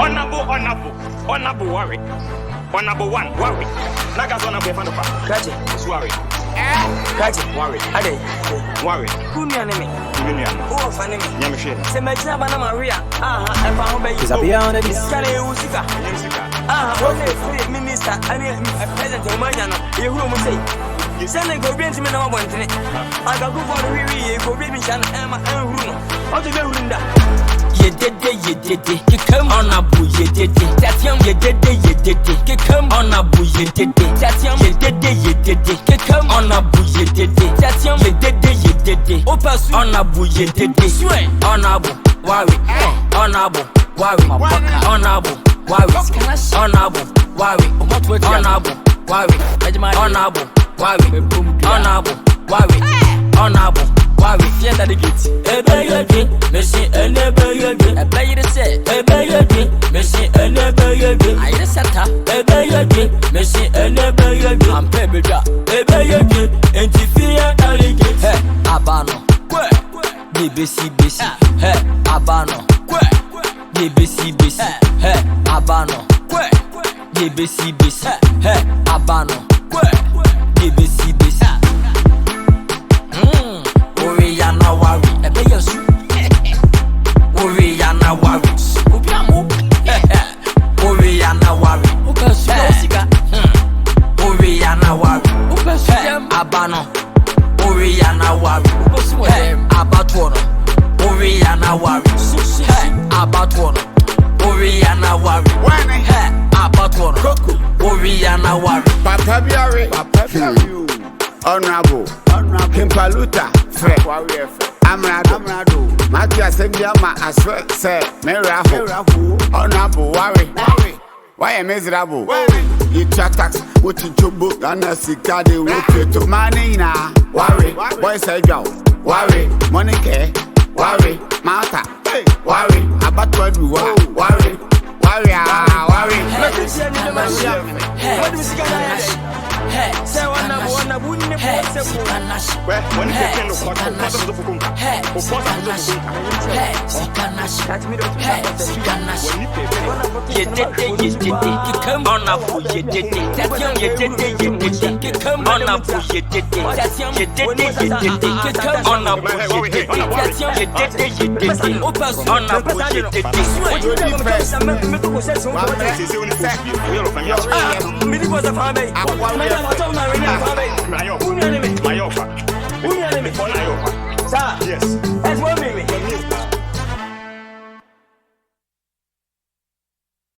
Honourable worry. Honourable one worry. Nagas honourable fan of catch it. Worry. Catch it. Worry. Ade. Worry. Who me enemy? Who of enemy? Yamshin. Semajina Bana Maria. I found by Zabia. Scale Usika. Okay, Minister, and President Omaniano. You will say. Send a go bring to me now one thing. I got go for the Riri, go bring me Shan Emma and Bruno. How to go Linda? You did it, come on a boo, you did it. That's young, you did it, come on a boo, you did it. That's young, you did it, come on a boo, you did it. That's young, you did it. Opas on a boo, you did it. Swear, honourable, worry, honourable, worry, honourable, worry, honourable, worry, honourable, worry, honourable, worry, honourable, worry, fear that the gate. Machine and never you again. I play the set. Machine and never you again. I just set up. Machine and never you again. I'm baby drop. And you fear that the gate. Hey, Abano. BBC. Hey, Abano. BBC. Hey, Abano. BBC. Hey, Abano. BBC. Oriana worry, ebe yesu. Oriana worry, obiamu. Oriana worry, obesu osika. Oriana worry, obesu dem. Abano. Oriana worry, obesu dem. Abatono. Oriana worry, abatono. Oriana worry, abatono. Kooko. Oriana worry, Papa Biare. Honourable, Kimpaluta, Amrado, Matia Sembiama, as well, say, Meraho, Honourable, worry. Why am miserable? You track tax, what you book, and a cicada, what to money now. Worry, boys, I go, worry, money care, worry, Malta, worry, about what you are, worry. What do you say one of wouldn't when you can look for the Fukunka. You come on up, you did it. That's young, you did it. You come on up, you did it. That's young, you did it. You come on up, you did it. That's young, you did it. Opas on up, you did it. What you do first? My offer. Yes.